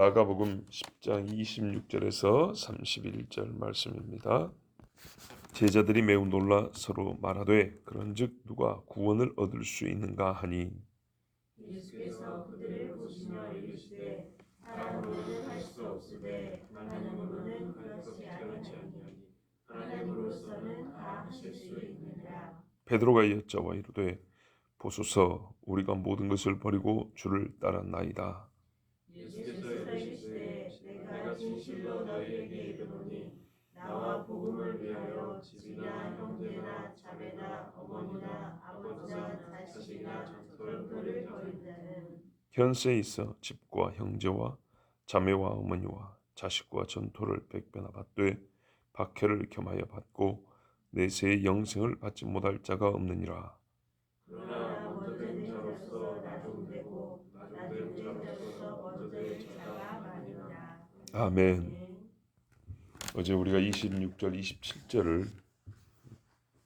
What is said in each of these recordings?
마가복음 10장 26절에서 31절 말씀입니다. 제자들이 매우 놀라 서로 말하되 그런즉 누가 구원을 얻을 수 있는가 하니 예수께서 그들을 보시며 이르시되 사람으로는 할 수 없으되 하나님으로는 그렇지 아니하니 하나님으로서는 다 하실 수 있느니라. 베드로가 여짜와 이르되 보소서 우리가 모든 것을 버리고 주를 따랐나이다. 예수께서 이르시되 내가 진실로 너희에게 이르노니 나와 복음을 위하여 집이나 형제나 자매나 어머니나 아버지나 자식이나 전토를 벌인 자는 현세에 있어 집과 형제와 자매와 어머니와 자식과 전토를 백배나 받되 박해를 겸하여 받고 내세의 영생을 받지 못할 자가 없느니라. 그러나 먼저 된 자로서 나중되고 나중된 자로서 먼저 될 자가 많으니라. 아멘. 어제 우리가 26절, 27절을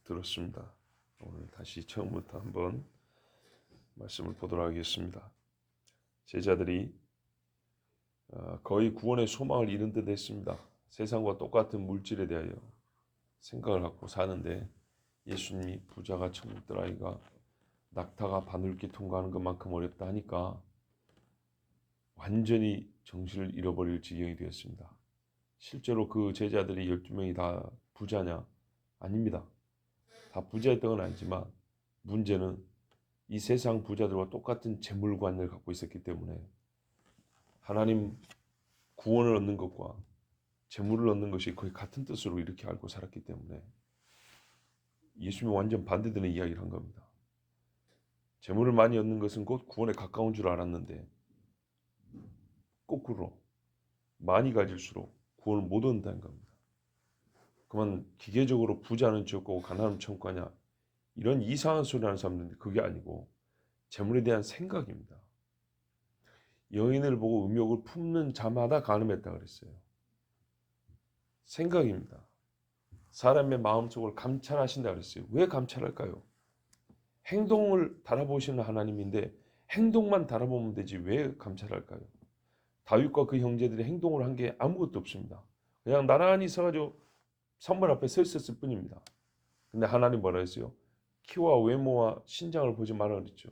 들었습니다. 오늘 다시 처음부터 한번 말씀을 보도록 하겠습니다. 제자들이 거의 구원의 소망을 잃은 듯 했습니다. 세상과 똑같은 물질에 대하여 생각을 갖고 사는데 예수님이 부자가 천국 들어가기가 낙타가 바늘길 통과하는 것만큼 어렵다 하니까 완전히 정신을 잃어버릴 지경이 되었습니다. 실제로 그 제자들이 12명이 다 부자냐? 아닙니다. 다 부자였던 건 아니지만 문제는 이 세상 부자들과 똑같은 재물관을 갖고 있었기 때문에 하나님 구원을 얻는 것과 재물을 얻는 것이 거의 같은 뜻으로 이렇게 알고 살았기 때문에 예수님이 완전 반대되는 이야기를 한 겁니다. 재물을 많이 얻는 것은 곧 구원에 가까운 줄 알았는데 거꾸로 많이 가질수록 구원을 못 얻는다는 겁니다. 그만 기계적으로 부자는 지옥 가고 가난하면 천국 가냐 이런 이상한 소리 하는 사람들인데 그게 아니고 재물에 대한 생각입니다. 여인을 보고 음욕을 품는 자마다 간음했다 그랬어요. 생각입니다. 사람의 마음속을 감찰하신다 그랬어요. 왜 감찰할까요? 행동을 달아보시는 하나님인데 행동만 달아보면 되지 왜 감찰할까요? 다윗과 그 형제들이 행동을 한 게 아무것도 없습니다. 그냥 나란히 서가지고 성문 앞에 서 있었을 뿐입니다. 근데 하나님 뭐라 했어요? 키와 외모와 신장을 보지 말라 그랬죠.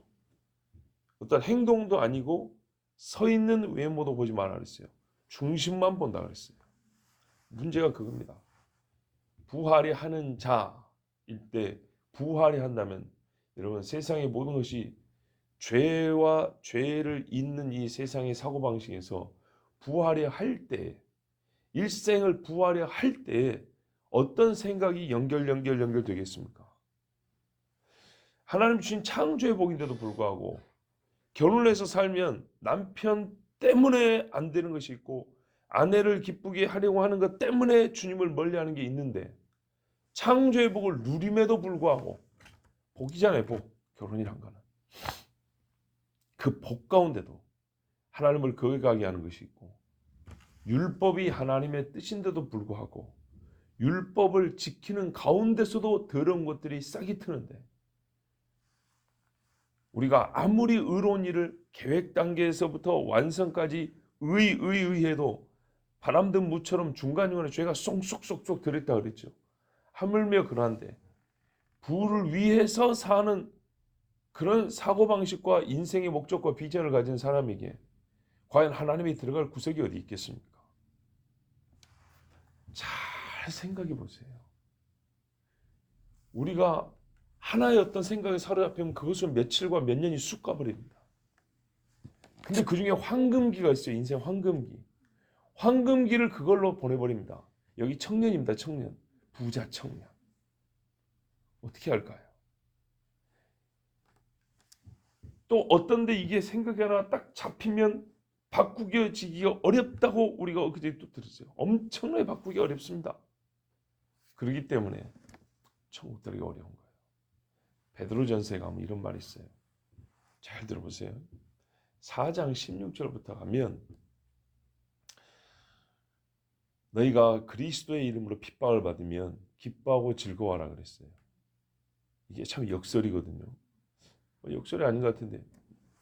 어떤 행동도 아니고 서 있는 외모도 보지 말라 그랬어요. 중심만 본다 그랬어요. 문제가 그겁니다. 부활이 하는 자일 때 부활이 한다면 여러분 세상의 모든 것이 죄와 죄를 잇는 이 세상의 사고방식에서 부활이 할 때 일생을 부활이 할 때 어떤 생각이 연결되겠습니까? 하나님 주신 창조의 복인데도 불구하고 결혼해서 살면 남편 때문에 안 되는 것이 있고 아내를 기쁘게 하려고 하는 것 때문에 주님을 멀리하는 게 있는데 창조의 복을 누림에도 불구하고 복이잖아요. 복. 결혼이란 거는. 그 복 가운데도 하나님을 거역하게 하는 것이 있고 율법이 하나님의 뜻인데도 불구하고 율법을 지키는 가운데서도 더러운 것들이 싹이 트는데 우리가 아무리 의로운 일을 계획 단계에서부터 완성까지 의해도 바람든 무처럼 중간중간에 죄가 쏙쏙쏙쏙 들었다 그랬죠. 하물며 그러한데 부를 위해서 사는 그런 사고방식과 인생의 목적과 비전을 가진 사람에게 과연 하나님이 들어갈 구석이 어디 있겠습니까? 잘 생각해 보세요. 우리가 하나의 어떤 생각에 사로잡히면 그것은 며칠과 몇 년이 쑥 가버립니다. 근데 그 중에 황금기가 있어요. 인생 황금기. 황금기를 그걸로 보내버립니다. 여기 청년입니다. 청년. 부자 청년. 어떻게 할까요? 또 어떤데 이게 생각이 하나 딱 잡히면 바꾸기가 어렵다고 우리가 그제 또 들었어요. 엄청나게 바꾸기 어렵습니다. 그렇기 때문에 천국 들어가기 어려운 거예요. 베드로전서에 가면 이런 말이 있어요. 잘 들어보세요. 4장 16절부터 가면 너희가 그리스도의 이름으로 핍박을 받으면 기뻐하고 즐거워하라 그랬어요. 이게 참 역설이거든요. 역설이 아닌 것 같은데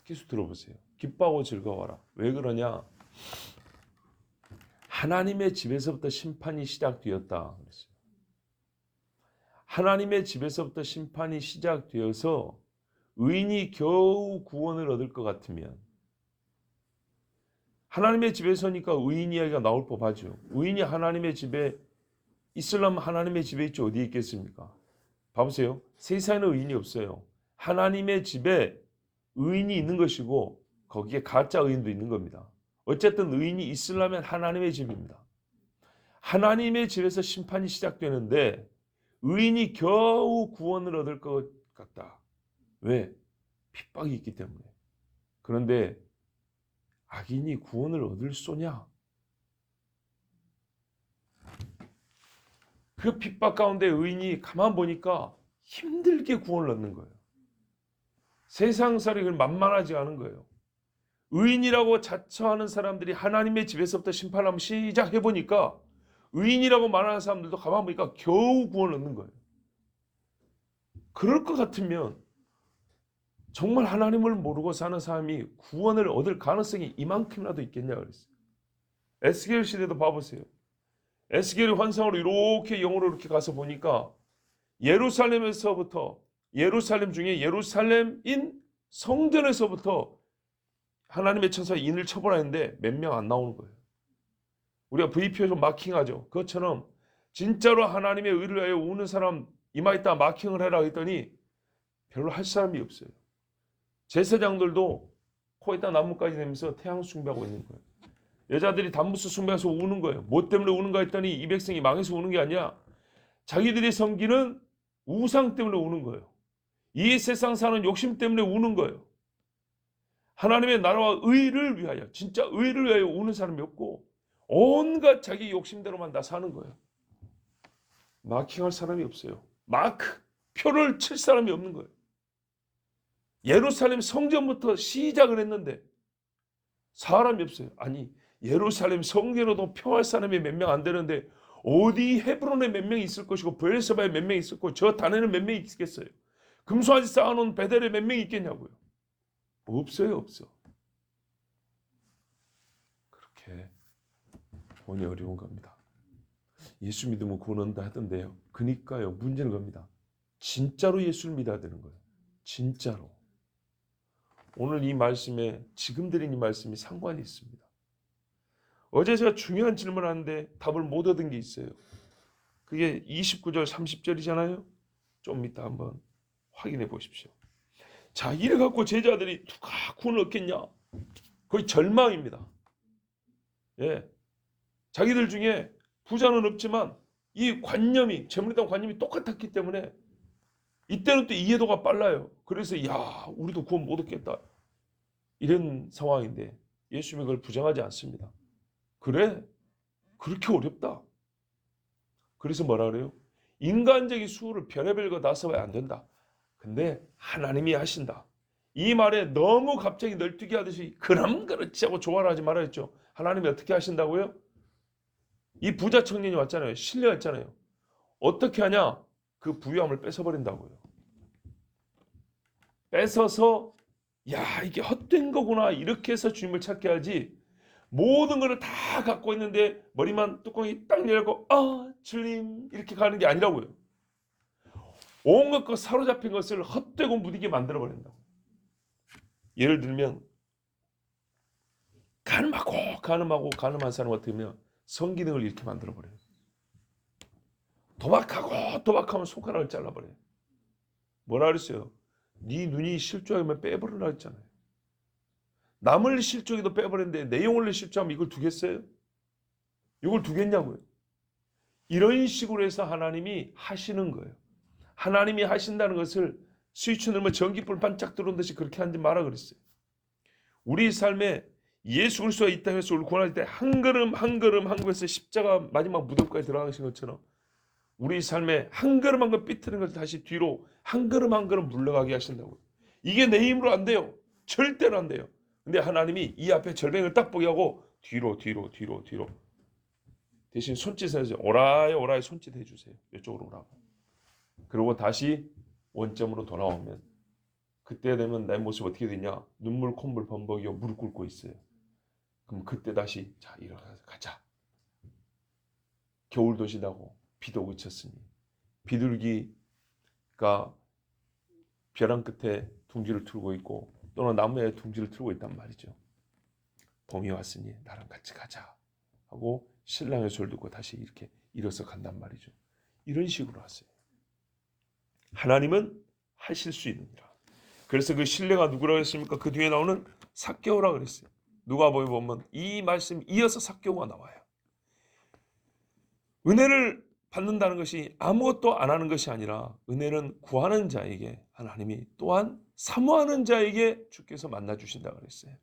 계속 들어보세요. 기뻐하고 즐거워하라. 왜 그러냐? 하나님의 집에서부터 심판이 시작되었다 그랬어요. 하나님의 집에서부터 심판이 시작되어서 의인이 겨우 구원을 얻을 것 같으면, 하나님의 집에서니까 의인 이야기가 나올 법하죠. 의인이 하나님의 집에 있으려면 하나님의 집에 있지 어디에 있겠습니까? 봐보세요. 세상에는 의인이 없어요. 하나님의 집에 의인이 있는 것이고 거기에 가짜 의인도 있는 겁니다. 어쨌든 의인이 있으려면 하나님의 집입니다. 하나님의 집에서 심판이 시작되는데 의인이 겨우 구원을 얻을 것 같다. 왜? 핍박이 있기 때문에. 그런데 악인이 구원을 얻을 소냐? 그 핍박 가운데 의인이 가만 보니까 힘들게 구원을 얻는 거예요. 세상살이 만만하지 않은 거예요. 의인이라고 자처하는 사람들이 하나님의 집에서부터 심판을 한번 시작해보니까 의인이라고 말하는 사람들도 가만 보니까 겨우 구원을 얻는 거예요. 그럴 것 같으면 정말 하나님을 모르고 사는 사람이 구원을 얻을 가능성이 이만큼이라도 있겠냐 그랬어요. 에스겔 시대도 봐보세요. 에스겔이 환상으로 이렇게 영으로 이렇게 가서 보니까 예루살렘에서부터, 예루살렘 중에 예루살렘인 성전에서부터 하나님의 천사가 인을 처벌하는데 몇 명 안 나오는 거예요. 우리가 VP에서 마킹하죠. 그것처럼 진짜로 하나님의 의를 위하여 우는 사람 이마에다 마킹을 해라 했더니 별로 할 사람이 없어요. 제사장들도 코에다 나뭇가지 내면서 태양 숭배하고 있는 거예요. 여자들이 단무스 숭배해서 우는 거예요. 뭐 때문에 우는가 했더니 이 백성이 망해서 우는 게 아니야. 자기들이 섬기는 우상 때문에 우는 거예요. 이 세상 사는 욕심 때문에 우는 거예요. 하나님의 나라와 의를 위하여, 진짜 의를 위하여 우는 사람이 없고 온갖 자기 욕심대로만 다 사는 거예요. 마킹할 사람이 없어요. 마크, 표를 칠 사람이 없는 거예요. 예루살렘 성전부터 시작을 했는데 사람이 없어요. 아니, 예루살렘 성전으로도 표할 사람이 몇 명 안 되는데 어디 헤브론에 몇 명이 있을 것이고 브엘세바에 몇 명이 있을 것이고 저 단에는 몇 명이 있겠어요. 금송아지 쌓아놓은 베델에 몇 명이 있겠냐고요. 없어요, 없어. 그렇게 구원이 어려운 겁니다. 예수 믿으면 구원한다 하던데요. 그러니까요, 문제는 겁니다. 진짜로 예수를 믿어야 되는 거예요. 진짜로. 오늘 이 말씀에, 지금 드린 이 말씀이 상관이 있습니다. 어제 제가 중요한 질문을 하는데 답을 못 얻은 게 있어요. 그게 29절 30절이잖아요. 좀 이따 한번 확인해 보십시오. 자, 이래 갖고 제자들이 누가 구원을 얻겠냐? 거의 절망입니다. 예, 자기들 중에 부자는 없지만 이 관념이, 재물에 관념이 똑같았기 때문에 이때는 또 이해도가 빨라요. 그래서 야, 우리도 구원 못 얻겠다, 이런 상황인데 예수님이 그걸 부정하지 않습니다. 그래, 그렇게 어렵다. 그래서 뭐라 그래요? 인간적인 수를 별의별 거 다 써봐야 안 된다. 근데 하나님이 하신다. 이 말에 너무 갑자기 널뛰기 하듯이 그럼 그렇지 하고 조화를 하지 말아야죠. 하나님이 어떻게 하신다고요? 이 부자 청년이 왔잖아요. 신뢰했잖아요. 어떻게 하냐? 그 부유함을 뺏어버린다고요. 뺏어서 야, 이게 헛된 거구나, 이렇게 해서 주님을 찾게 하지, 모든 것을 다 갖고 있는데 머리만 뚜껑이 딱 열고 주님 이렇게 가는 게 아니라고요. 온갖 것 사로잡힌 것을 헛되고 무디게 만들어버린다고. 예를 들면 가늠한 사람 같으면 성기능을 이렇게 만들어버려요. 도박하면 손가락을 잘라버려요. 뭐라 그랬어요? 네 눈이 실족하면 빼버리라 했잖아요. 남을 실족해도 빼버렸는데 내 영혼을 실족하면 이걸 두겠어요? 이걸 두겠냐고요. 이런 식으로 해서 하나님이 하시는 거예요. 하나님이 하신다는 것을 스위치 누르면 전기불 반짝 들어온 듯이 그렇게 하지 마라 그랬어요. 우리 삶에 예수 그리스도가 있다 해서 우리 구원할 때 한 걸음 한 걸음에서 십자가 마지막 무덤까지 들어가신 것처럼 우리 삶에 한 걸음 한 걸음 삐뚤은 것을 다시 뒤로 한 걸음 물러가게 하신다고요. 이게 내 힘으로 안 돼요. 절대로 안 돼요. 근데 하나님이 이 앞에 절벽을 딱 보게 하고 뒤로 대신 손짓을 해서 오라이 손짓 해주세요. 이쪽으로 오라고. 그리고 다시 원점으로 돌아오면 그때 되면 내 모습 어떻게 되냐? 눈물 콧물 범벅이고 무릎 꿇고 있어요. 그럼 그때 다시 자, 일어나서 가자. 겨울도 지나고 비도 그쳤으니 비둘기가 벼랑 끝에 둥지를 틀고 있고 또는 나무에 둥지를 틀고 있단 말이죠. 봄이 왔으니 나랑 같이 가자 하고 신랑의 소리를 듣고 다시 이렇게 일어서 간단 말이죠. 이런 식으로 하세요. 하나님은 하실 수 있느니라. 그래서 그 신뢰가 누구라고 했습니까? 그 뒤에 나오는 삭개오라 그랬어요. 누가복음에 보면 이 말씀 이어서 삭개오가 나와요. 은혜를 받는다는 것이 아무것도 안 하는 것이 아니라 은혜는 구하는 자에게 하나님이 또한 사모하는 자에게 주께서 만나 주신다 그랬어요.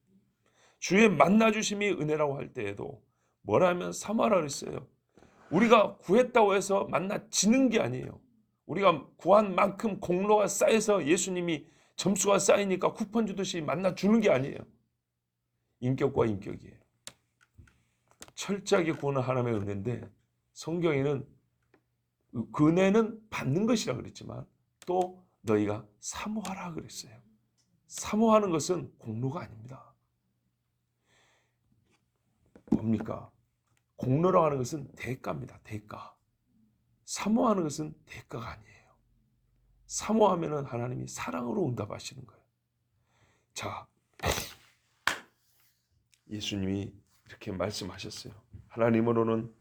주의 만나 주심이 은혜라고 할 때에도 뭐라 하면 사모하라 그랬어요. 우리가 구했다고 해서 만나지는 게 아니에요. 우리가 구한 만큼 공로가 쌓여서 예수님이 점수가 쌓이니까 쿠폰 주듯이 만나 주는 게 아니에요. 인격과 인격이에요. 철저하게 구하는 하나님의 은혜인데 성경에는 그 은혜는 받는 것이라 그랬지만 또 너희가 사모하라 그랬어요. 사모하는 것은 공로가 아닙니다. 뭡니까? 공로라고 하는 것은 대가입니다. 대가. 사모하는 것은 대가가 아니에요. 사모하면은 하나님이 사랑으로 응답하시는 거예요. 자, 예수님이 이렇게 말씀하셨어요. 하나님으로는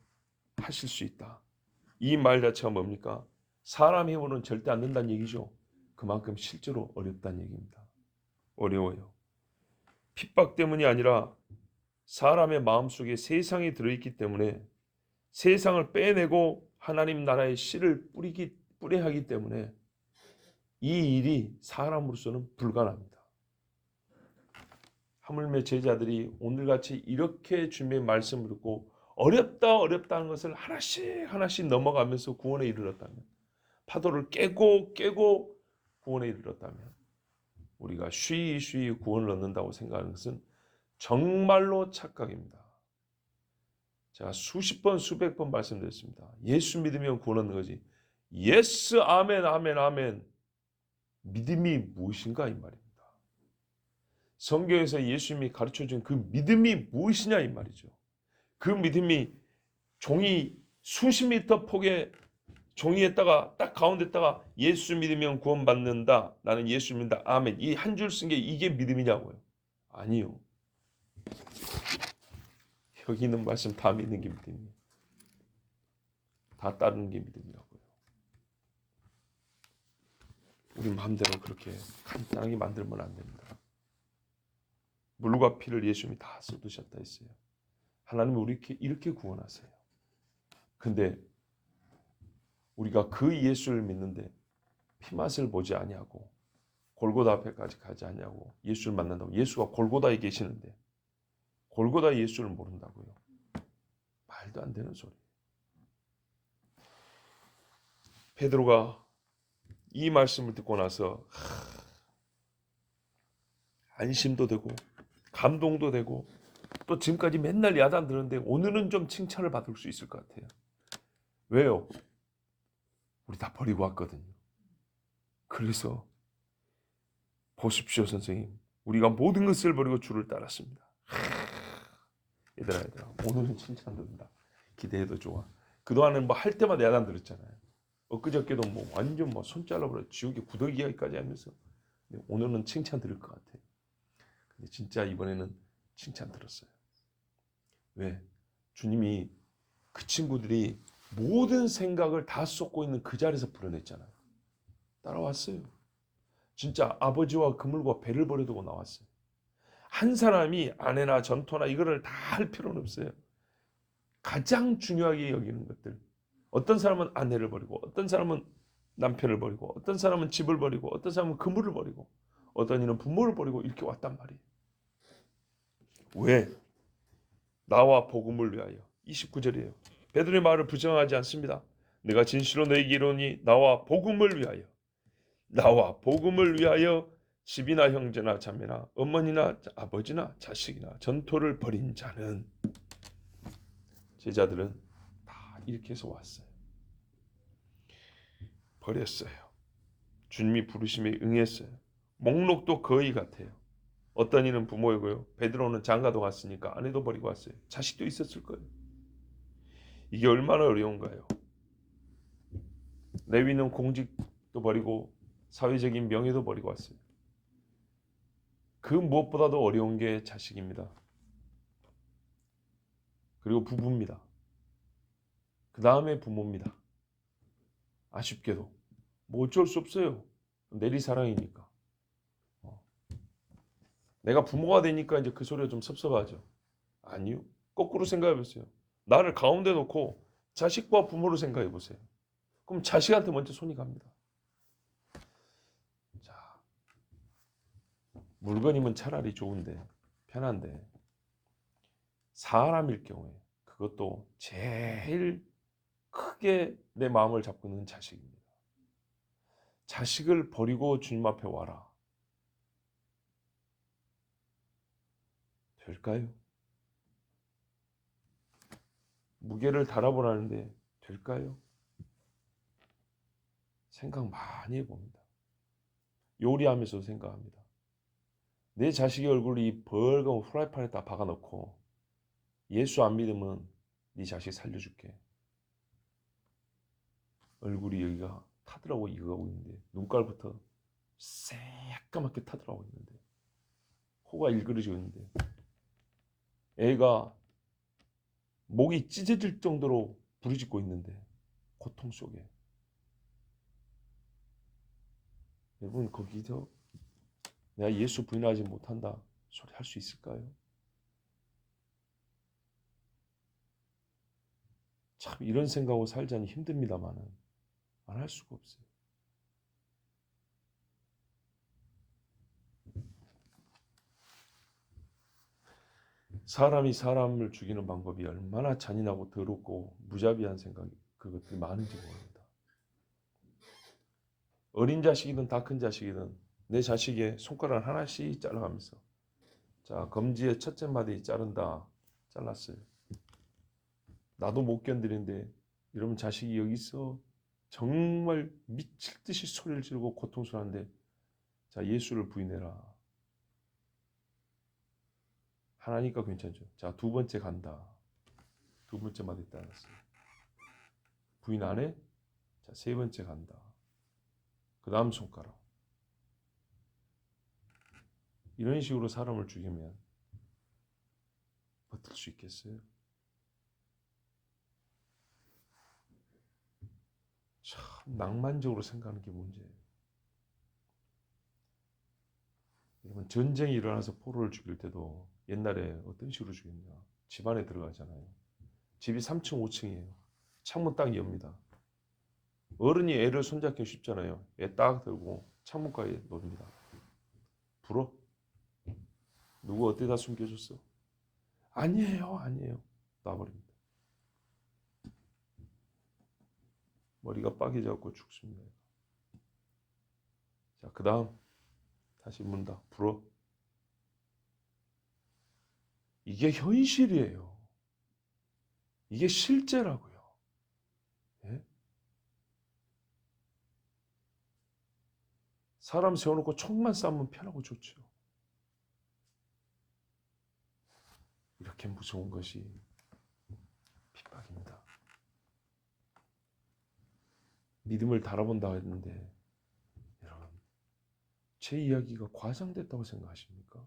하실 수 있다. 이 말 자체가 뭡니까? 사람 힘으로는 절대 안 된다는 얘기죠. 그만큼 실제로 어렵다는 얘기입니다. 어려워요. 핍박 때문이 아니라 사람의 마음속에 세상이 들어있기 때문에 세상을 빼내고 하나님 나라의 씨를 뿌려야 하기 때문에 이 일이 사람으로서는 불가능합니다. 하물며 제자들이 오늘같이 이렇게 주님의 말씀을 듣고 어렵다는 것을 하나씩 넘어가면서 구원에 이르렀다면, 파도를 깨고 구원에 이르렀다면 우리가 쉬이 구원을 얻는다고 생각하는 것은 정말로 착각입니다. 제가 수십 번 수백 번 말씀드렸습니다. 예수 믿으면 구원 얻는 거지. 예스 아멘 아멘 아멘. 믿음이 무엇인가 이 말입니다. 성경에서 예수님이 가르쳐준 그 믿음이 무엇이냐 이 말이죠. 그 믿음이 종이 수십 미터 폭의 종이에다가 딱 가운데다가 예수 믿으면 구원받는다. 나는 예수 믿는다. 아멘. 이 한 줄 쓴 게 이게 믿음이냐고요. 아니요. 여기 있는 말씀 다 믿는 게 믿음이에요. 다 따르는 게 믿음이라고요. 우리 마음대로 그렇게 간단하게 만들면 안 됩니다. 물과 피를 예수님이 다 쏟으셨다 했어요. 하나님은 우리 이렇게 구원하세요. 근데 우리가 그 예수를 믿는데 피맛을 보지 아니하고 골고다 앞에까지 가지 아니하고 예수를 만난다고 예수가 골고다에 계시는데 골고다 예수를 모른다고요. 말도 안 되는 소리. 베드로가 이 말씀을 듣고 나서 안심도 되고 감동도 되고 또 지금까지 맨날 야단 들었는데 오늘은 좀 칭찬을 받을 수 있을 것 같아요. 왜요? 우리 다 버리고 왔거든요. 그래서 보십시오 선생님. 우리가 모든 것을 버리고 주를 따랐습니다. 얘들아 오늘은 칭찬 듣는다. 기대해도 좋아. 그동안은 뭐 할 때마다 야단 들었잖아요. 엊그저께도 뭐 완전 뭐 손 잘라버려 지옥에 구더기 이야기까지 하면서 오늘은 칭찬 들을 것 같아요. 근데 진짜 이번에는 칭찬 들었어요. 왜? 주님이 그 친구들이 모든 생각을 다 쏟고 있는 그 자리에서 불어냈잖아요. 따라왔어요. 진짜 아버지와 그물과 배를 버려두고 나왔어요. 한 사람이 아내나 전토나 이거를 다 할 필요는 없어요. 가장 중요하게 여기는 것들. 어떤 사람은 아내를 버리고 어떤 사람은 남편을 버리고 어떤 사람은 집을 버리고 어떤 사람은 그물을 버리고 어떤 이는 부모를 버리고 이렇게 왔단 말이에요. 왜? 나와 복음을 위하여. 29절이에요. 베드로의 말을 부정하지 않습니다. 내가 진실로 너에게 이르노니 나와 복음을 위하여 집이나 형제나 자매나 어머니나 아버지나 자식이나 전토를 벌인 자는 제자들은 다 이렇게 해서 왔어요. 버렸어요. 주님이 부르심에 응했어요. 목록도 거의 같아요. 어떤 이는 부모이고요. 베드로는 장가도 갔으니까 아내도 버리고 왔어요. 자식도 있었을 거예요. 이게 얼마나 어려운가요? 레위는 공직도 버리고 사회적인 명예도 버리고 왔어요. 그 무엇보다도 어려운 게 자식입니다. 그리고 부부입니다. 그 다음에 부모입니다. 아쉽게도 뭐 어쩔 수 없어요. 내리사랑이니까. 내가 부모가 되니까 이제 그 소리가 좀 섭섭하죠. 아니요. 거꾸로 생각해 보세요. 나를 가운데 놓고 자식과 부모를 생각해 보세요. 그럼 자식한테 먼저 손이 갑니다. 자, 물건이면 차라리 좋은데 편한데 사람일 경우에 그것도 제일 크게 내 마음을 잡고 있는 자식입니다. 자식을 버리고 주님 앞에 와라. 될까요? 무게를 달아보라는데 될까요? 생각 많이 해봅니다. 요리하면서 생각합니다. 내 자식의 얼굴을 이 벌거운 프라이팬에다 박아놓고 예수 안 믿으면 네 자식 살려줄게. 얼굴이 여기가 타들어가고 익어가고 있는데 눈깔부터 새까맣게 타들어가고 있는데 코가 일그러지고 있는데 애가 목이 찢어질 정도로 부르짖고 있는데 고통 속에 여러분 거기서 내가 예수 부인하지 못한다 소리 할 수 있을까요? 참 이런 생각하고 살자니 힘듭니다만은 안 할 수가 없어요. 사람이 사람을 죽이는 방법이 얼마나 잔인하고 더럽고 무자비한 생각이 그것들이 많은지 모릅니다. 어린 자식이든 다 큰 자식이든 내 자식의 손가락 하나씩 잘라가면서 자 검지의 첫째 마디 자른다 잘랐어요. 나도 못 견디는데 이러면 자식이 여기서 정말 미칠 듯이 소리를 지르고 고통스러운데 자 예수를 부인해라. 하나니까 괜찮죠. 자 두 번째 간다. 두 번째 마디 잘랐어요. 부인 안 해? 자 세 번째 간다. 그 다음 손가락. 이런 식으로 사람을 죽이면 버틸 수 있겠어요? 참 낭만적으로 생각하는 게 문제예요. 여러분 전쟁이 일어나서 포로를 죽일 때도 옛날에 어떤 식으로 죽였냐. 집 안에 들어가잖아요. 집이 3층, 5층이에요. 창문 딱 엽니다. 어른이 애를 손잡기 쉽잖아요. 애 딱 들고 창문가에 놓습니다. 불어? 누구 어디다 숨겨줬어? 아니에요, 아니에요. 놔버립니다. 머리가 빠개져갖고 죽습니다. 자, 그 다음 다시 문다. 불어? 이게 현실이에요. 이게 실제라고요. 예? 사람 세워놓고 총만 쏴면 편하고 좋죠. 이렇게 무서운 것이 핍박입니다. 믿음을 달아본다 했는데 여러분 제 이야기가 과장됐다고 생각하십니까?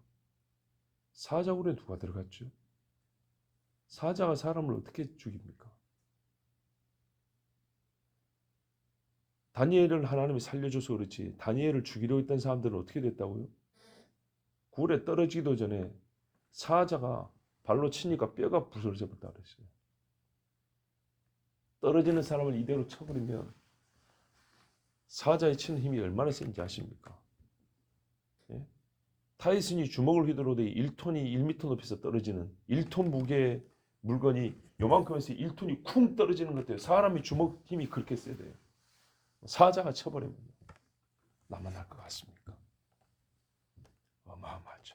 사자굴에 누가 들어갔죠? 사자가 사람을 어떻게 죽입니까? 다니엘을 하나님이 살려줘서 그렇지 다니엘을 죽이려 했던 사람들은 어떻게 됐다고요? 굴에 떨어지기도 전에 사자가 발로 치니까 뼈가 부서져 버렸다 그랬어요. 떨어지는 사람을 이대로 쳐버리면 사자의 치는 힘이 얼마나 센지 아십니까? 예? 타이슨이 주먹을 휘두르되 1톤이 1m 높이에서 떨어지는 1톤 무게의 물건이 요만큼에서 1톤이 쿵 떨어지는 것 같아요. 사람이 주먹 힘이 그렇게 세야 돼요. 사자가 쳐버리면 나만 할 것 같습니까? 어마어마하죠.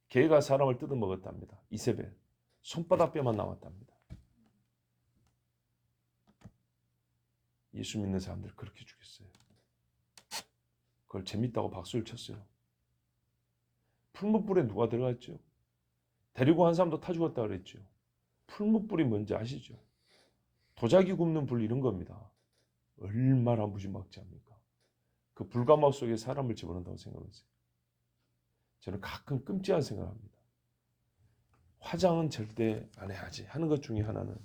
개가 사람을 뜯어먹었답니다. 이세벨. 손바닥 뼈만 남았답니다. 예수 믿는 사람들 그렇게 죽였어요. 그걸 재밌다고 박수를 쳤어요. 풀무불에 누가 들어갔죠? 데리고 한 사람도 타 죽었다 그랬죠. 풀무불이 뭔지 아시죠? 도자기 굽는 불 이런 겁니다. 얼마나 무지막지합니까? 그 불가마 속에 사람을 집어넣는다고 생각하세요. 저는 가끔 끔찍한 생각을 합니다. 화장은 절대 안 해야지 하는 것 중에 하나는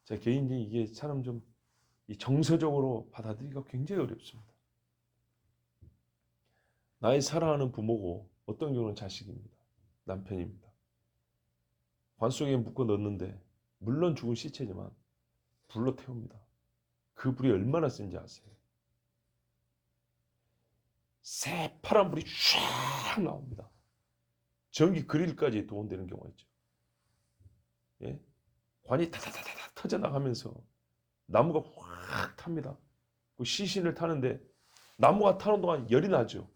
제 개인적인 이게 사람 좀 이 정서적으로 받아들이기가 굉장히 어렵습니다. 나의 사랑하는 부모고 어떤 경우는 자식입니다. 남편입니다. 관 속에 묶어 넣는데 물론 죽은 시체지만 불로 태웁니다. 그 불이 얼마나 센지 아세요? 새파란 불이 쫙 나옵니다. 전기 그릴까지 동원되는 경우가 있죠. 예? 관이 타타타타 터져나가면서 나무가 확 탑니다. 그 시신을 타는데 나무가 타는 동안 열이 나죠.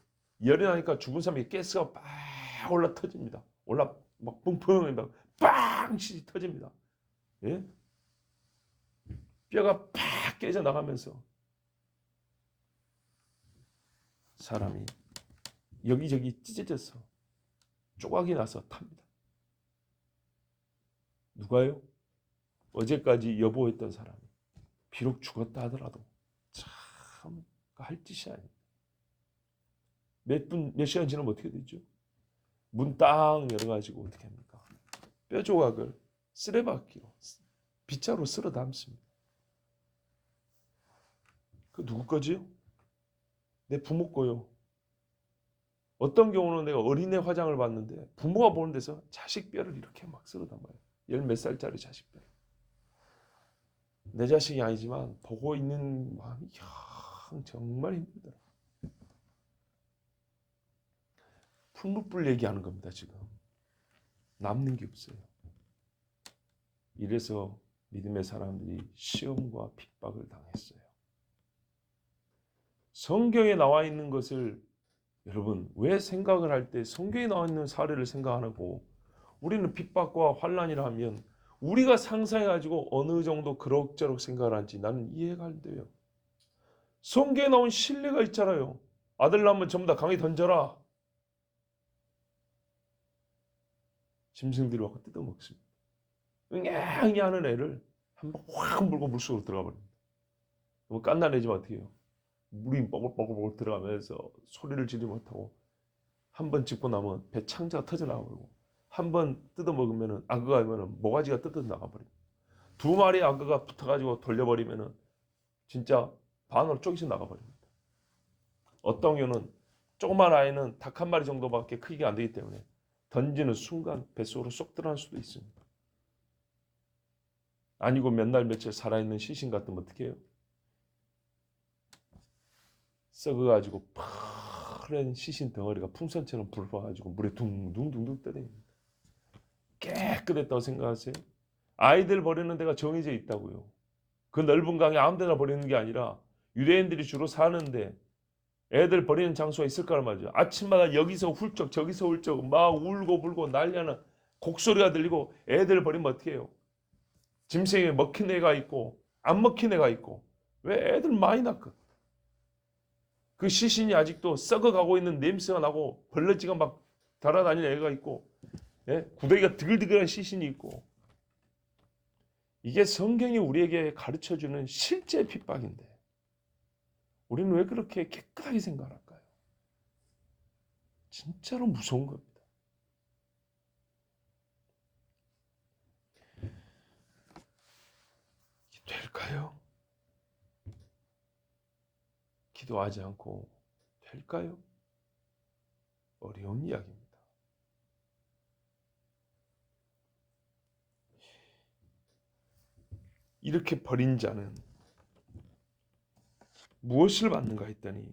열이 나니까 죽은 사람이 가스가 막 올라 터집니다. 올라 막 뻥뻥 빵 시시 터집니다. 예? 뼈가 팍 깨져 나가면서 사람이 여기저기 찢어져서 조각이 나서 탑니다. 누가요? 어제까지 여보했던 사람이 비록 죽었다 하더라도 참 할 짓이 아닙니다. 몇 시간 지나면 어떻게 되죠? 문 딱 열어가지고 어떻게 합니까? 뼈 조각을 쓰레받기로 빗자루 쓸어 담습니다. 그 누구 거지요? 내 부모 거요. 어떤 경우는 내가 어린애 화장을 봤는데 부모가 보는 데서 자식 뼈를 이렇게 막 쓸어 담아요. 10몇 살짜리 자식 뼈. 내 자식이 아니지만 보고 있는 마음이 정말 힘들더라. 풀무불 얘기하는 겁니다. 지금 남는 게 없어요. 이래서 믿음의 사람들이 시험과 핍박을 당했어요. 성경에 나와 있는 것을 여러분 왜 생각을 할 때 성경에 나와 있는 사례를 생각 안 하고 우리는 핍박과 환난이라 하면 우리가 상상해가지고 어느 정도 그럭저럭 생각을 하는지 나는 이해가 안 돼요. 성경에 나온 신뢰가 있잖아요. 아들 낳으면 전부 다 강에 던져라. 짐승들이 와서 뜯어먹습니다. 응애응애 하는 애를 한번 확 물고 물속으로 들어가 버립니다. 그럼 깐나내지면 어떻게 해요? 물이 뻐글뻐글 들어가면서 소리를 지르지 못하고 한 번 짚고 나면 배 창자가 터져나가고 한 번 뜯어먹으면 악어가 하면 모가지가 뜯어나가버립니다. 두 마리 악어가 붙어가지고 돌려버리면 진짜 반으로 쪼개져 나가버립니다. 어떤 경우는 조그만 아이는 닭 한 마리 정도밖에 크기가 안 되기 때문에 던지는 순간 뱃속으로 쏙 들어갈 수도 있습니다. 아니고 몇 날 며칠 살아있는 시신 같으면 어떻게 해요? 썩어가지고 파란 시신 덩어리가 풍선처럼 불어가지고 물에 둥둥둥둥 떠다닙니다. 깨끗했다고 생각하세요? 아이들 버리는 데가 정해져 있다고요. 그 넓은 강에 아무 데나 버리는 게 아니라 유대인들이 주로 사는데 애들 버리는 장소가 있을 거란 말이죠. 아침마다 여기서 훌쩍 저기서 훌쩍 막 울고 불고 난리하는 곡소리가 들리고 애들 버리면 어떻게 해요? 짐승에 먹힌 애가 있고 안 먹힌 애가 있고 왜 애들 많이 낳고 그 시신이 아직도 썩어가고 있는 냄새가 나고 벌레지가 막 달아다니는 애가 있고 예? 구더기가 드글드글한 시신이 있고 이게 성경이 우리에게 가르쳐주는 실제 핍박인데 우리는 왜 그렇게 깨끗하게 생각할까요? 진짜로 무서운 겁니다. 될까요? 기도하지 않고 될까요? 어려운 이야기입니다. 이렇게 버린 자는 무엇을 받는가 했더니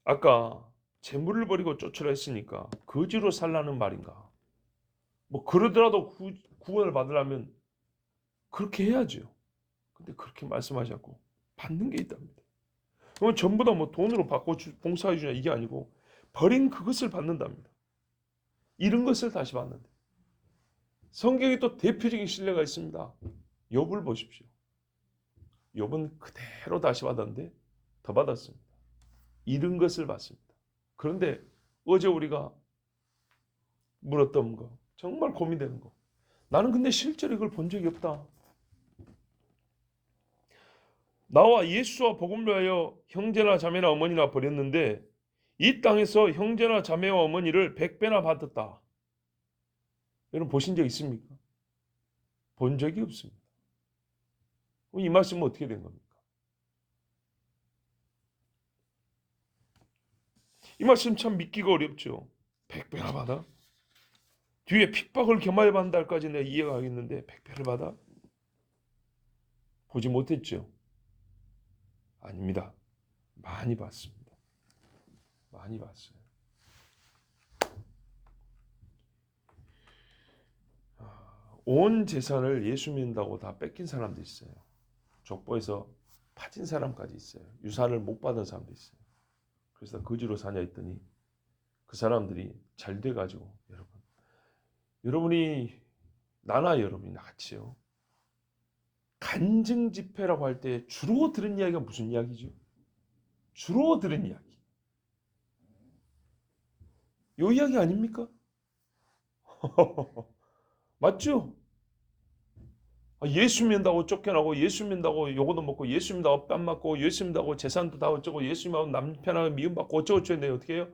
아까 재물을 버리고 쫓으라 했으니까 거지로 살라는 말인가? 뭐 그러더라도 구원을 받으려면 그렇게 해야죠. 근데 그렇게 말씀하셨고 받는 게 있답니다. 그러면 전부 다 뭐 돈으로 받고 봉사해 주냐 이게 아니고 버린 그것을 받는답니다. 잃은 것을 다시 받는다. 성경에 또 대표적인 신뢰가 있습니다. 욥을 보십시오. 욥은 그대로 다시 받았는데 더 받았습니다. 잃은 것을 받습니다. 그런데 어제 우리가 물었던 거 정말 고민되는 거 나는 근데 실제로 이걸 본 적이 없다. 나와 예수와 복음을 위하여 형제나 자매나 어머니나 버렸는데 이 땅에서 형제나 자매와 어머니를 100배나 받았다. 여러분 보신 적 있습니까? 본 적이 없습니다. 이 말씀은 어떻게 된 겁니까? 이 말씀 참 믿기가 어렵죠. 100배나 받아? 뒤에 핍박을 겸하여 받는다까지 내가 이해가 하겠는데 100배를 받아? 보지 못했죠. 아닙니다. 많이 받습니다. 많이 받어요. 온 재산을 예수 믿는다고 다 뺏긴 사람도 있어요. 족보에서 파진 사람까지 있어요. 유산을 못 받은 사람도 있어요. 그래서 거지로 사냐 했더니 그 사람들이 잘 돼가지고 여러분이 나나 여러분이 같이요. 간증 집회라고 할 때 주로 들은 이야기가 무슨 이야기죠? 주로 들은 이야기. 요 이야기 아닙니까? 맞죠? 예수 믿는다고 쫓겨나고 예수 믿는다고 요거도 먹고 예수 믿는다고 뺨 맞고 예수 믿는다고 재산도 다 어쩌고 예수 믿는다고 남편하고 미움받고 어쩌고 했는데 어떻게 해요?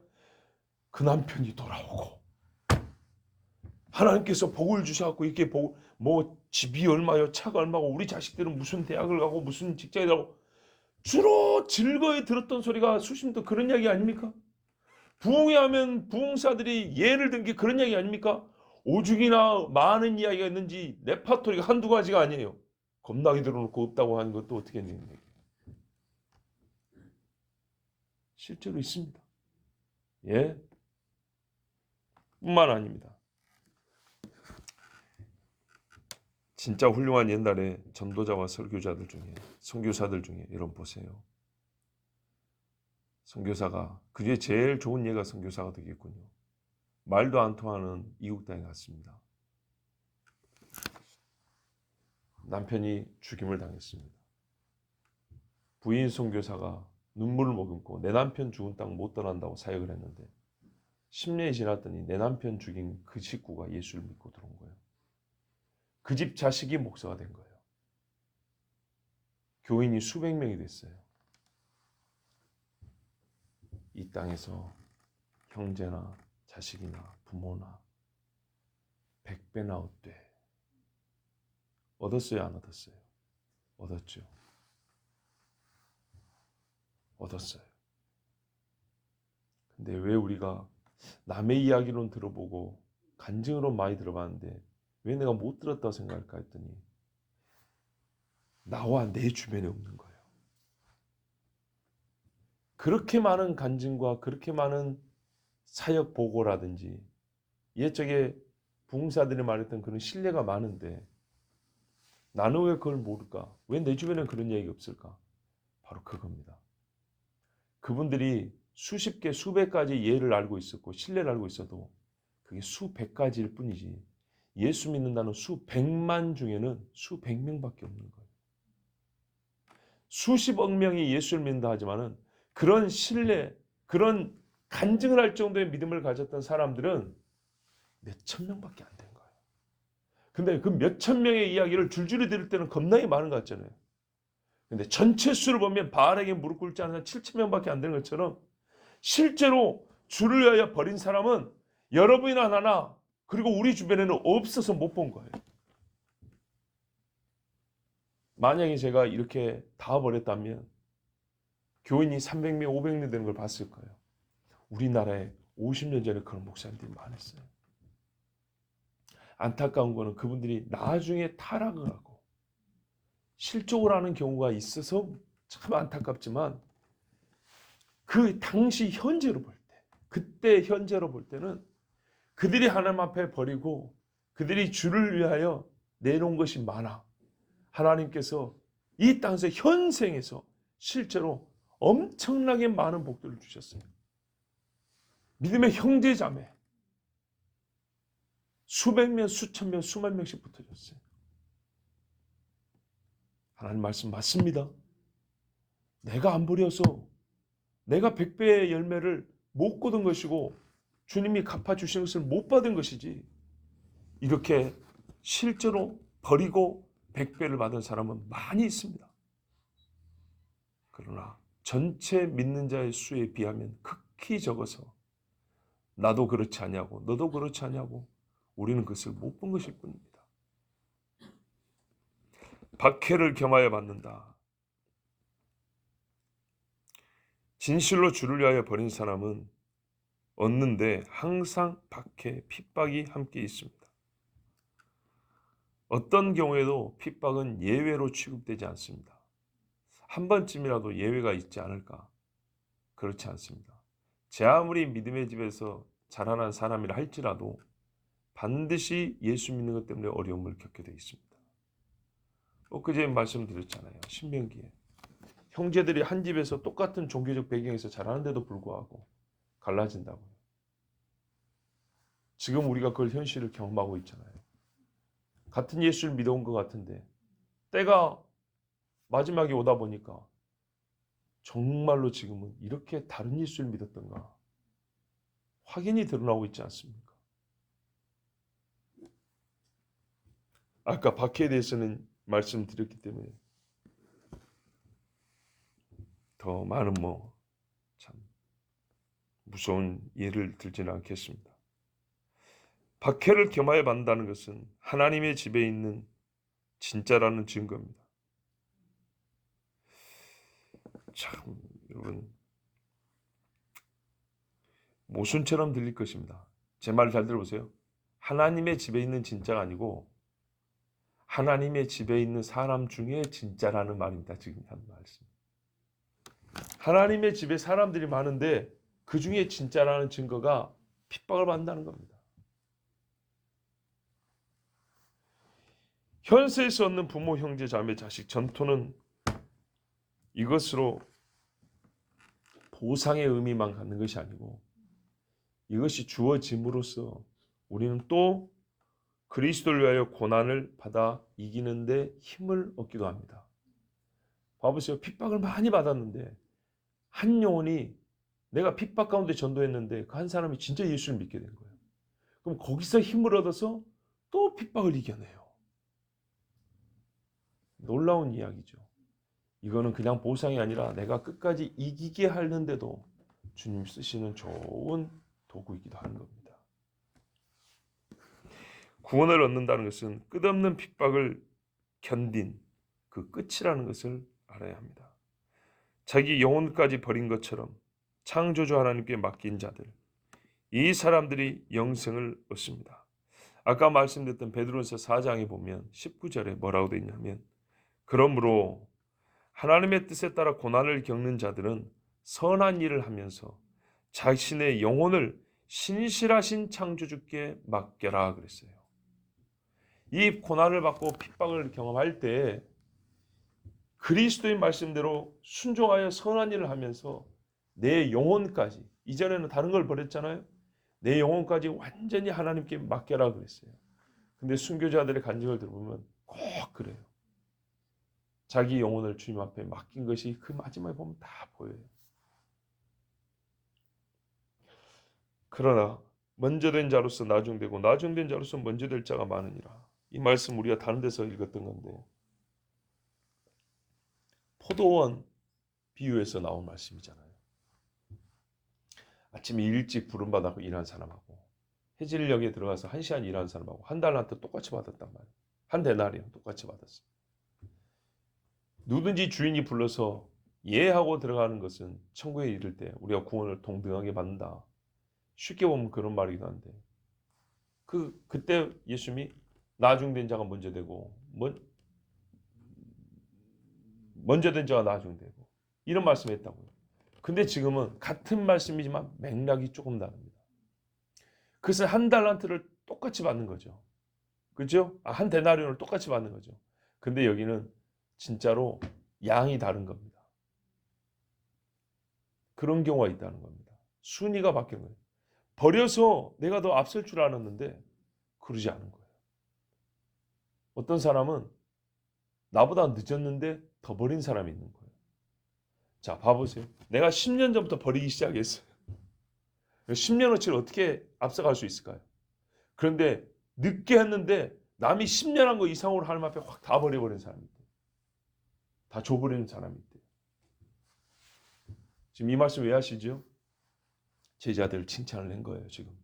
그 남편이 돌아오고 하나님께서 복을 주셔갖고 이렇게 뭐 집이 얼마요 차가 얼마고 우리 자식들은 무슨 대학을 가고 무슨 직장에 가고 주로 즐거이 들었던 소리가 수심도 그런 이야기 아닙니까? 부흥회 하면 부흥사들이 예를 든 게 그런 이야기 아닙니까? 오죽이나 많은 이야기가 있는지 레파토리가 한두 가지가 아니에요. 겁나게 들어놓고 없다고 하는 것도 어떻게 되는 얘기예요. 실제로 있습니다. 예, 뿐만 아닙니다. 진짜 훌륭한 옛날에 전도자와 설교자들 중에 선교사들 중에 여러분 보세요. 선교사가 그게 제일 좋은 예가 선교사가 되겠군요. 말도 안 통하는 이국 땅에 갔습니다. 남편이 죽임을 당했습니다. 부인 선교사가 눈물을 머금고 내 남편 죽은 땅 못 떠난다고 사역을 했는데 10년이 지났더니 내 남편 죽인 그 식구가 예수를 믿고 들어온 거예요. 그 집 자식이 목사가 된 거예요. 교인이 수백 명이 됐어요. 이 땅에서 형제나 자식이나 부모나 100배나 얻되 얻었어요, 안 얻었어요? 얻었죠. 얻었어요. 근데 왜 우리가 남의 이야기로는 들어보고 간증으로 많이 들어봤는데 왜 내가 못 들었다고 생각할까 했더니 나와 내 주변에 없는 거예요. 그렇게 많은 간증과 그렇게 많은 사역 보고라든지 옛적에 부흥사들이 말했던 그런 신뢰가 많은데 나는 왜 그걸 모를까? 왜 내 주변에 그런 얘기가 없을까? 바로 그겁니다. 그분들이 수십 개, 수백 가지 예를 알고 있었고 신뢰를 알고 있어도 그게 수백 가지일 뿐이지 예수 믿는다는 수백만 중에는 수백 명밖에 없는 거예요. 수십억 명이 예수를 믿는다 하지만은 그런 신뢰, 그런 간증을 할 정도의 믿음을 가졌던 사람들은 몇천 명밖에 안 된 거예요. 근데 그 몇천 명의 이야기를 줄줄이 들을 때는 겁나게 많은 것 같잖아요. 근데 전체 수를 보면 바알에게 무릎 꿇지 않은 7천 명밖에 안 되는 것처럼 실제로 주를 위하여 버린 사람은 여러분이나 나나 그리고 우리 주변에는 없어서 못 본 거예요. 만약에 제가 이렇게 다 버렸다면 교인이 300명, 500명 되는 걸 봤을 거예요. 우리나라에 50년 전에 그런 목사님들이 많았어요. 안타까운 거는 그분들이 나중에 타락을 하고 실족을 하는 경우가 있어서 참 안타깝지만 그 당시 현재로 볼 때, 그때 현재로 볼 때는 그들이 하나님 앞에 버리고 그들이 주를 위하여 내놓은 것이 많아. 하나님께서 이 땅에서 현생에서 실제로 엄청나게 많은 복들을 주셨어요. 믿음의 형제 자매 수백 명, 수천 명, 수만 명씩 붙어졌어요. 하나님 말씀 맞습니다. 내가 안 버려서 내가 100배의 열매를 못 거둔 것이고 주님이 갚아주신 것을 못 받은 것이지 이렇게 실제로 버리고 100배를 받은 사람은 많이 있습니다. 그러나 전체 믿는 자의 수에 비하면 극히 적어서 나도 그렇지 않냐고 너도 그렇지 않냐고 우리는 그것을 못 본 것일 뿐입니다. 박해를 겸하여 받는다. 진실로 주를 위하여 버린 사람은 얻는데 항상 박해, 핍박이 함께 있습니다. 어떤 경우에도 핍박은 예외로 취급되지 않습니다. 한 번쯤이라도 예외가 있지 않을까? 그렇지 않습니다. 제 아무리 믿음의 집에서 자라난 사람이라 할지라도 반드시 예수 믿는 것 때문에 어려움을 겪게 되어 있습니다. 엊그제 말씀드렸잖아요. 신명기에 형제들이 한 집에서 똑같은 종교적 배경에서 자라는데도 불구하고 갈라진다고요. 지금 우리가 그걸 현실을 경험하고 있잖아요. 같은 예수를 믿어온 것 같은데 때가 마지막에 오다 보니까 정말로 지금은 이렇게 다른 예수를 믿었던가 확인이 드러나고 있지 않습니까? 아까 박해에 대해서는 말씀드렸기 때문에 더 많은 참 무서운 예를 들지는 않겠습니다. 박해를 겸하여 받는다는 것은 하나님의 집에 있는 진짜라는 증거입니다. 참 여러분 모순처럼 들릴 것입니다. 제 말 잘 들어보세요. 하나님의 집에 있는 진짜가 아니고 하나님의 집에 있는 사람 중에 진짜라는 말입니다. 지금 하는 말씀. 하나님의 집에 사람들이 많은데 그 중에 진짜라는 증거가 핍박을 받는다는 겁니다. 현세에서 얻는 부모, 형제, 자매, 자식, 전토는 이것으로 보상의 의미만 갖는 것이 아니고 이것이 주어짐으로써 우리는 또 그리스도를 위하여 고난을 받아 이기는데 힘을 얻기도 합니다. 봐보세요. 핍박을 많이 받았는데 한 영혼이 내가 핍박 가운데 전도했는데 그 한 사람이 진짜 예수를 믿게 된 거예요. 그럼 거기서 힘을 얻어서 또 핍박을 이겨내요. 놀라운 이야기죠. 이거는 그냥 보상이 아니라 내가 끝까지 이기게 하는데도 주님 쓰시는 좋은 도구이기도 하는 겁니다. 구원을 얻는다는 것은 끝없는 핍박을 견딘 그 끝이라는 것을 알아야 합니다. 자기 영혼까지 버린 것처럼 창조주 하나님께 맡긴 자들, 이 사람들이 영생을 얻습니다. 아까 말씀드렸던 베드로전서 4장에 보면 19절에 뭐라고 되어 있냐면 그러므로 하나님의 뜻에 따라 고난을 겪는 자들은 선한 일을 하면서 자신의 영혼을 신실하신 창조주께 맡겨라 그랬어요. 이 고난을 받고 핍박을 경험할 때 그리스도의 말씀대로 순종하여 선한 일을 하면서 내 영혼까지, 이전에는 다른 걸 버렸잖아요. 내 영혼까지 완전히 하나님께 맡겨라 그랬어요. 근데 순교자들의 간증을 들어보면 꼭 그래요. 자기 영혼을 주님 앞에 맡긴 것이 그 마지막에 보면 다 보여요. 그러나 먼저 된 자로서 나중되고 나중된 자로서 먼저 될 자가 많으니라. 이 말씀 우리가 다른 데서 읽었던 건데 포도원 비유에서 나온 말씀이잖아요. 아침에 일찍 부름받아서 일한 사람하고 해질녘에 들어가서 1시간 일한 사람하고 한 달란트 똑같이 받았단 말이에요. 한 데나리온 똑같이 받았어요. 누든지 주인이 불러서 예하고 들어가는 것은 천국에 이를 때 우리가 구원을 동등하게 받는다. 쉽게 보면 그런 말이기도 한데 그때 예수님이 나중된 자가 먼저 되고 먼저 된 자가 나중되고 이런 말씀했다고요. 근데 지금은 같은 말씀이지만 맥락이 조금 다릅니다. 그것은 한 달란트를 똑같이 받는 거죠. 그렇죠? 한 데나리온을 똑같이 받는 거죠. 근데 여기는 진짜로 양이 다른 겁니다. 그런 경우가 있다는 겁니다. 순위가 바뀌는 거예요. 버려서 내가 더 앞설 줄 알았는데 그러지 않은 거예요. 어떤 사람은 나보다 늦었는데 더 버린 사람이 있는 거예요. 자, 봐보세요. 내가 10년 전부터 버리기 시작했어요. 10년어치를 어떻게 앞서갈 수 있을까요? 그런데 늦게 했는데 남이 10년 한 거 이상으로 하나님 앞에 확 다 버려버린 사람이 있대요. 다 줘버리는 사람이 있대요. 지금 이 말씀 왜 하시죠? 제자들 칭찬을 한 거예요. 지금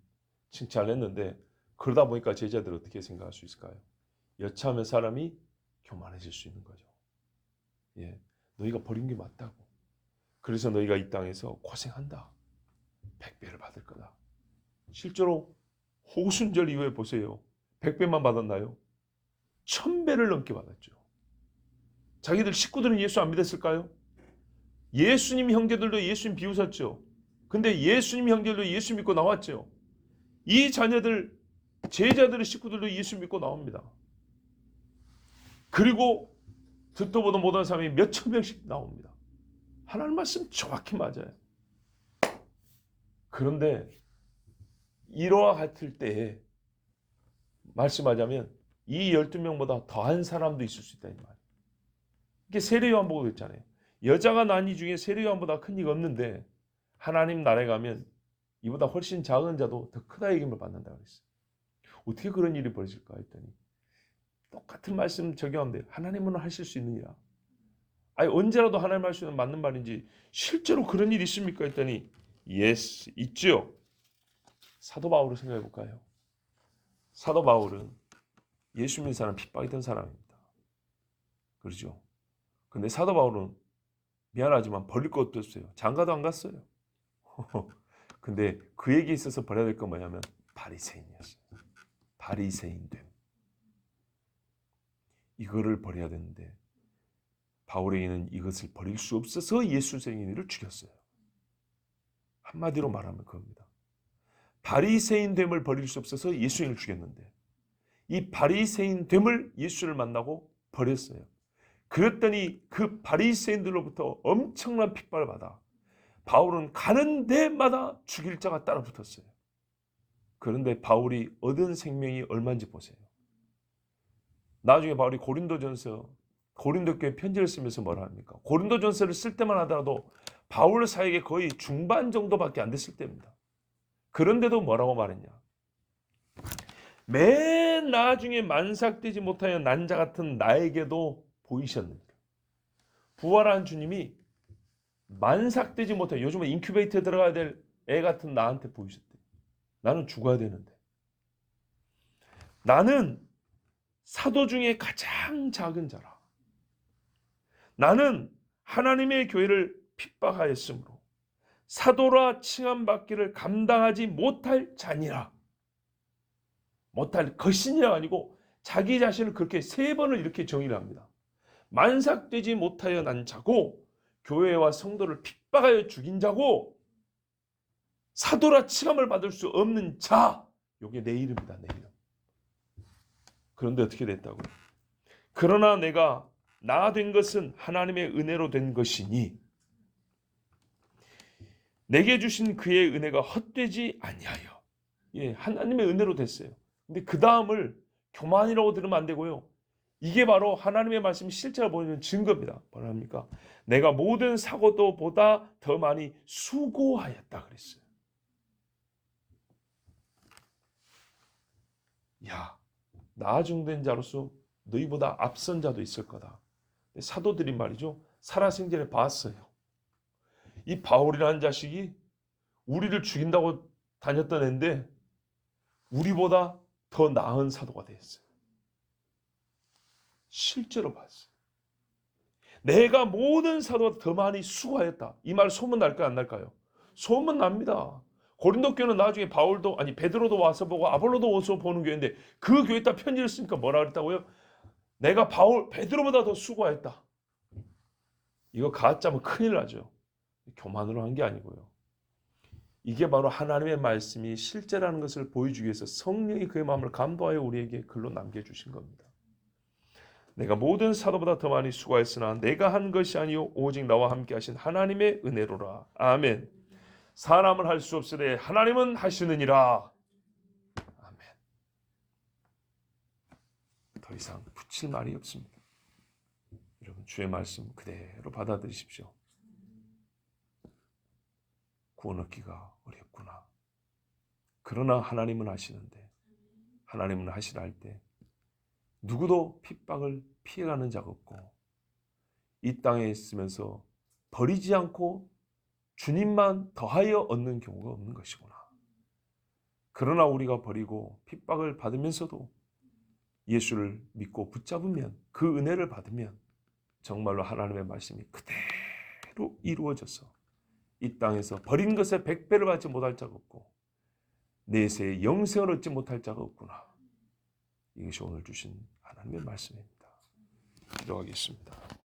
칭찬을 했는데 그러다 보니까 제자들 어떻게 생각할 수 있을까요? 여차하면 사람이 교만해질 수 있는 거죠. 예, 너희가 버린 게 맞다고. 그래서 너희가 이 땅에서 고생한다. 100배를 받을 거다. 실제로 호순절 이후에 보세요. 100배만 받았나요? 1000배를 넘게 받았죠. 자기들 식구들은 예수 안 믿었을까요? 예수님 형제들도 예수님 비웃었죠. 근데 예수님 형제들도 예수 믿고 나왔죠. 이 자녀들, 제자들의 식구들도 예수 믿고 나옵니다. 그리고 듣도 보도 못한 사람이 몇천 명씩 나옵니다. 하나님 말씀 정확히 맞아요. 그런데 이러와 같을 때에 말씀하자면 이 12명보다 더한 사람도 있을 수 있다 이 말이에요. 이게 세례요한복음도 있잖아요. 여자가 난 이 중에 세례요한보다 큰 이가 없는데 하나님 나라에 가면 이보다 훨씬 작은 자도 더 크다 얘기를 받는다고 그랬어요. 어떻게 그런 일이 벌어질까 했더니 똑같은 말씀 적용하면 돼요. 하나님은 하실 수 있느니라. 아니 언제라도 하나님 할 수 있는 맞는 말인지 실제로 그런 일이 있습니까 했더니 예스 있죠. 사도 바울을 생각해 볼까요? 사도 바울은 예수 믿는 사람 핍박이던 사람입니다. 그렇죠? 근데 사도 바울은 미안하지만 버릴 것도 없어요. 장가도 안 갔어요. 근데 그에게 있어서 버려야 될 건 뭐냐면 바리새인이었어요. 바리새인됨. 이거를 버려야 되는데 바울에게는 이것을 버릴 수 없어서 예수 생인을 죽였어요. 한마디로 말하면 그겁니다. 바리새인됨을 버릴 수 없어서 예수님을 죽였는데 이 바리새인됨을 예수를 만나고 버렸어요. 그랬더니 그 바리새인들로부터 엄청난 핍박을 받아 바울은 가는 데마다 죽일 자가 따라 붙었어요. 그런데 바울이 얻은 생명이 얼마인지 보세요. 나중에 바울이 고린도 교회 편지를 쓰면서 뭐라 합니까? 고린도전서를 쓸 때만 하더라도 바울 사역의 거의 중반 정도밖에 안 됐을 때입니다. 그런데도 뭐라고 말했냐? 맨 나중에 만삭되지 못하여 난 자 같은 나에게도 보이셨느니라. 부활한 주님이 만삭되지 못해 요즘에 인큐베이터에 들어가야 될 애 같은 나한테 보이셨대. 나는 죽어야 되는데. 나는 사도 중에 가장 작은 자라. 나는 하나님의 교회를 핍박하였으므로 사도라 칭함받기를 감당하지 못할 자니라. 못할 것이냐 아니고 자기 자신을 그렇게 3번을 이렇게 정의를 합니다. 만삭되지 못하여 난 자고 교회와 성도를 핍박하여 죽인 자고 사도라 칭함을 받을 수 없는 자. 이게 내 이름이다. 내 이름. 그런데 어떻게 됐다고요? 그러나 내가 나 된 것은 하나님의 은혜로 된 것이니 내게 주신 그의 은혜가 헛되지 아니하여. 예, 하나님의 은혜로 됐어요. 근데 그 다음을 교만이라고 들으면 안 되고요. 이게 바로 하나님의 말씀이 실제로 보이는 증거입니다. 뭐라 합니까? 내가 모든 사고도보다 더 많이 수고하였다 그랬어요. 야, 나중된 자로서 너희보다 앞선 자도 있을 거다. 사도들이 말이죠. 살아생전에 봤어요. 이 바울이라는 자식이 우리를 죽인다고 다녔던 애인데 우리보다 더 나은 사도가 됐어요. 실제로 봤어요. 내가 모든 사도보다 더 많이 수고하였다. 이 말 소문 날까요? 안 날까요? 소문 납니다. 고린도 교회는 나중에 베드로도 와서 보고 아볼로도 와서 보는 교회인데 그 교회에다 편지를 쓰니까 뭐라 그랬다고요? 내가 베드로보다 더 수고했다. 이거 가짜면 큰일 나죠. 교만으로 한 게 아니고요. 이게 바로 하나님의 말씀이 실제라는 것을 보여주기 위해서 성령이 그의 마음을 감도하여 우리에게 글로 남겨주신 겁니다. 내가 모든 사도보다 더 많이 수고했으나 내가 한 것이 아니요 오직 나와 함께 하신 하나님의 은혜로라. 아멘. 사람은 할 수 없으되 하나님은 하시느니라. 아멘. 더 이상 붙일 말이 없습니다. 여러분 주의 말씀 그대로 받아들이십시오. 구원 얻기가 어렵구나. 그러나 하나님은 하시는데 하나님은 하시라 할 때 누구도 핍박을 피해가는 자가 없고 이 땅에 있으면서 버리지 않고 주님만 더하여 얻는 경우가 없는 것이구나. 그러나 우리가 버리고 핍박을 받으면서도 예수를 믿고 붙잡으면, 그 은혜를 받으면 정말로 하나님의 말씀이 그대로 이루어져서 이 땅에서 버린 것에 100배를 받지 못할 자가 없고 내세에 영생을 얻지 못할 자가 없구나. 이것이 오늘 주신 하나님의 말씀입니다. 기도하겠습니다.